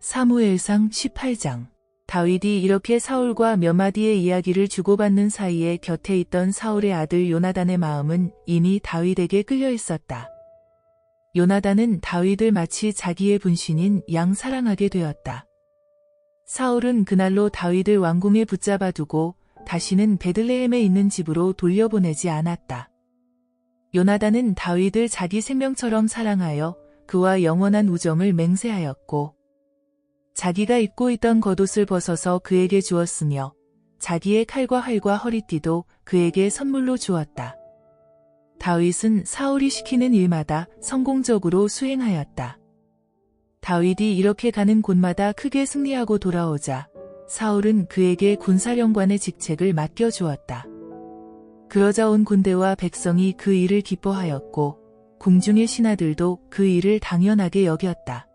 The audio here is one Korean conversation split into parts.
사무엘상 18장. 다윗이 이렇게 사울과 몇 마디의 이야기를 주고받는 사이에 곁에 있던 사울의 아들 요나단의 마음은 이미 다윗에게 끌려 있었다. 요나단은 다윗을 마치 자기의 분신인 양 사랑하게 되었다. 사울은 그날로 다윗을 왕궁에 붙잡아 두고 다시는 베들레헴에 있는 집으로 돌려보내지 않았다. 요나단은 다윗을 자기 생명처럼 사랑하여 그와 영원한 우정을 맹세하였고 자기가 입고 있던 겉옷을 벗어서 그에게 주었으며 자기의 칼과 활과 허리띠도 그에게 선물로 주었다. 다윗은 사울이 시키는 일마다 성공적으로 수행하였다. 다윗이 이렇게 가는 곳마다 크게 승리하고 돌아오자 사울은 그에게 군사령관의 직책을 맡겨주었다. 그러자 온 군대와 백성이 그 일을 기뻐하였고 궁중의 신하들도 그 일을 당연하게 여겼다.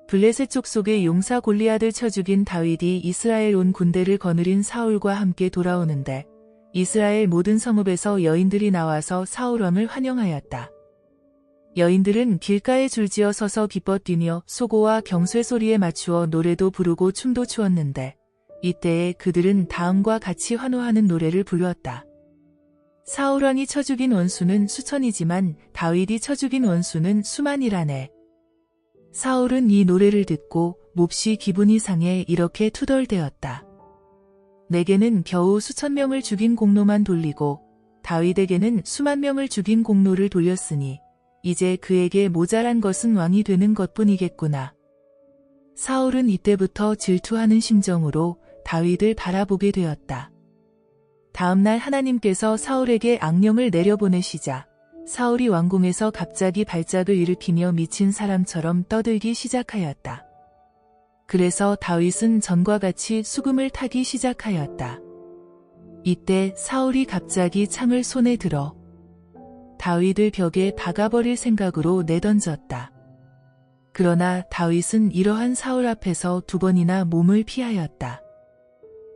블레셋 족속의 용사 골리앗을 쳐 죽인 다윗이 이스라엘 온 군대를 거느린 사울과 함께 돌아오는데 이스라엘 모든 성읍에서 여인들이 나와서 사울왕을 환영하였다. 여인들은 길가에 줄지어 서서 기뻐 뛰며 소고와 경쇠 소리에 맞추어 노래도 부르고 춤도 추었는데 이때에 그들은 다음과 같이 환호하는 노래를 불렀다. 사울왕이 쳐 죽인 원수는 수천이지만 다윗이 쳐 죽인 원수는 수만이라네. 사울은 이 노래를 듣고 몹시 기분이 상해 이렇게 투덜대었다. 내게는 겨우 수천 명을 죽인 공로만 돌리고 다윗에게는 수만 명을 죽인 공로를 돌렸으니 이제 그에게 모자란 것은 왕이 되는 것뿐이겠구나. 사울은 이때부터 질투하는 심정으로 다윗을 바라보게 되었다. 다음날 하나님께서 사울에게 악령을 내려보내시자 사울이 왕궁에서 갑자기 발작을 일으키며 미친 사람처럼 떠들기 시작하였다. 그래서 다윗은 전과 같이 수금을 타기 시작하였다. 이때 사울이 갑자기 창을 손에 들어 다윗을 벽에 박아버릴 생각으로 내던졌다. 그러나 다윗은 이러한 사울 앞에서 2번이나 몸을 피하였다.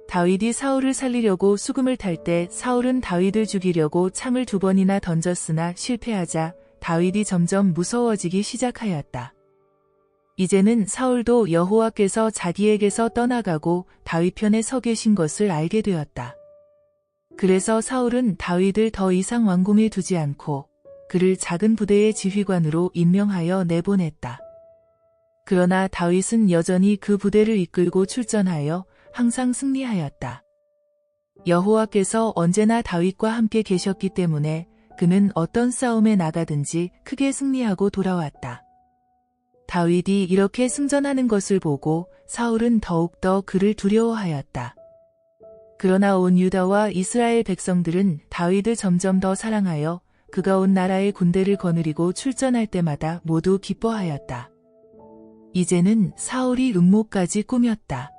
다윗이 사울을 살리려고 수금을 탈 때 사울은 다윗을 죽이려고 창을 2번이나 던졌으나 실패하자 다윗이 점점 무서워지기 시작하였다. 이제는 사울도 여호와께서 자기에게서 떠나가고 다윗 편에 서 계신 것을 알게 되었다. 그래서 사울은 다윗을 더 이상 왕궁에 두지 않고 그를 작은 부대의 지휘관으로 임명하여 내보냈다. 그러나 다윗은 여전히 그 부대를 이끌고 출전하여 항상 승리하였다. 여호와께서 언제나 다윗과 함께 계셨기 때문에 그는 어떤 싸움에 나가든지 크게 승리하고 돌아왔다. 다윗이 이렇게 승전하는 것을 보고 사울은 더욱더 그를 두려워하였다. 그러나 온 유다와 이스라엘 백성들은 다윗을 점점 더 사랑하여 그가 온 나라의 군대를 거느리고 출전할 때마다 모두 기뻐하였다. 이제는 사울이 음모까지 꾸몄다.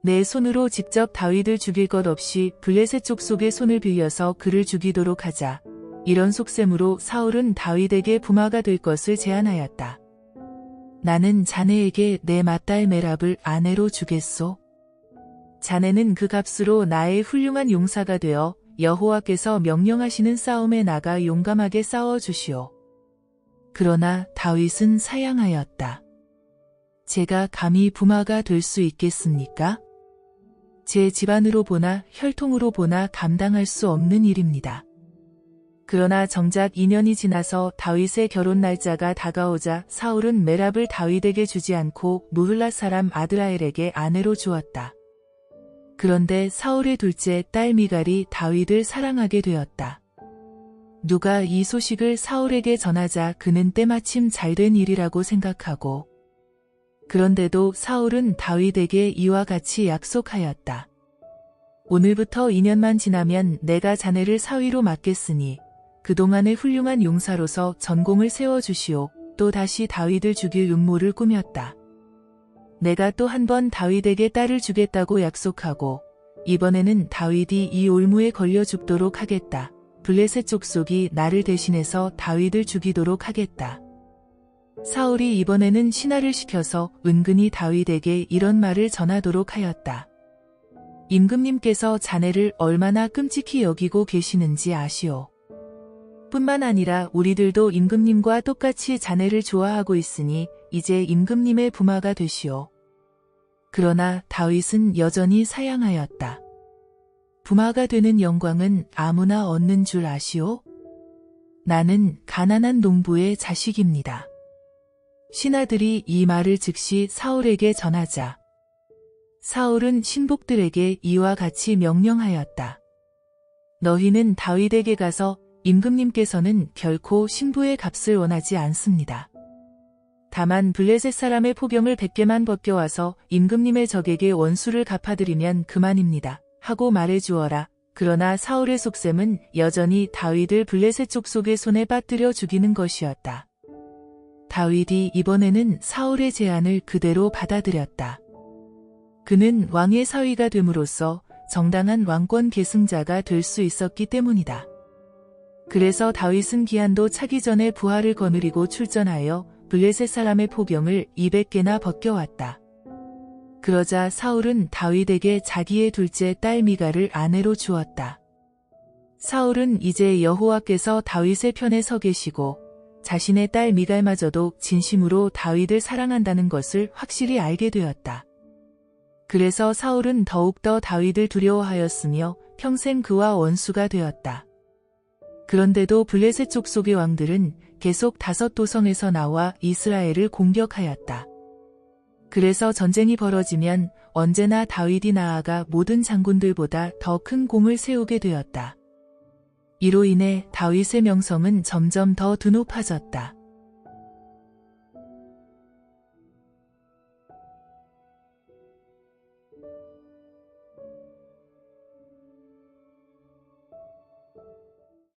내 손으로 직접 다윗을 죽일 것 없이 블레셋 족속의 손을 빌려서 그를 죽이도록 하자. 이런 속셈으로 사울은 다윗에게 부마가 될 것을 제안하였다. 나는 자네에게 내 맏딸 메랍을 아내로 주겠소. 자네는 그 값으로 나의 훌륭한 용사가 되어 여호와께서 명령하시는 싸움에 나가 용감하게 싸워주시오. 그러나 다윗은 사양하였다. 제가 감히 부마가 될 수 있겠습니까? 제 집안으로 보나 혈통으로 보나 감당할 수 없는 일입니다. 그러나 정작 2년이 지나서 다윗의 결혼 날짜가 다가오자 사울은 메랍을 다윗에게 주지 않고 무흘라 사람 아드라엘에게 아내로 주었다. 그런데 사울의 둘째 딸 미갈이 다윗을 사랑하게 되었다. 누가 이 소식을 사울에게 전하자 그는 때마침 잘된 일이라고 생각하고 그런데도 사울은 다윗에게 이와 같이 약속하였다. 오늘부터 2년만 지나면 내가 자네를 사위로 맡겠으니 그동안의 훌륭한 용사로서 전공을 세워주시오. 또 다시 다윗을 죽일 음모를 꾸몄다. 내가 또 한 번 다윗에게 딸을 주겠다고 약속하고 이번에는 다윗이 이 올무에 걸려 죽도록 하겠다. 블레셋 족속이 나를 대신해서 다윗을 죽이도록 하겠다. 사울이 이번에는 신하를 시켜서 은근히 다윗에게 이런 말을 전하도록 하였다. 임금님께서 자네를 얼마나 끔찍히 여기고 계시는지 아시오. 뿐만 아니라 우리들도 임금님과 똑같이 자네를 좋아하고 있으니 이제 임금님의 부마가 되시오. 그러나 다윗은 여전히 사양하였다. 부마가 되는 영광은 아무나 얻는 줄 아시오? 나는 가난한 농부의 자식입니다. 신하들이 이 말을 즉시 사울에게 전하자 사울은 신복들에게 이와 같이 명령하였다. 너희는 다윗에게 가서 임금님께서는 결코 신부의 값을 원하지 않습니다. 다만 블레셋 사람의 포병을 100개만 벗겨와서 임금님의 적에게 원수를 갚아드리면 그만입니다. 하고 말해주어라. 그러나 사울의 속셈은 여전히 다윗을 블레셋 족속의 손에 빠뜨려 죽이는 것이었다. 다윗이 이번에는 사울의 제안을 그대로 받아들였다. 그는 왕의 사위가 됨으로써 정당한 왕권 계승자가 될 수 있었기 때문이다. 그래서 다윗은 기한도 차기 전에 부하를 거느리고 출전하여 블레셋 사람의 포병을 200개나 벗겨왔다. 그러자 사울은 다윗에게 자기의 둘째 딸 미갈을 아내로 주었다. 사울은 이제 여호와께서 다윗의 편에 서 계시고 자신의 딸 미갈마저도 진심으로 다윗을 사랑한다는 것을 확실히 알게 되었다. 그래서 사울은 더욱더 다윗을 두려워하였으며 평생 그와 원수가 되었다. 그런데도 블레셋 족속의 왕들은 계속 다섯 도성에서 나와 이스라엘을 공격하였다. 그래서 전쟁이 벌어지면 언제나 다윗이 나아가 모든 장군들보다 더 큰 공을 세우게 되었다. 이로 인해 다윗의 명성은 점점 더 드높아졌다.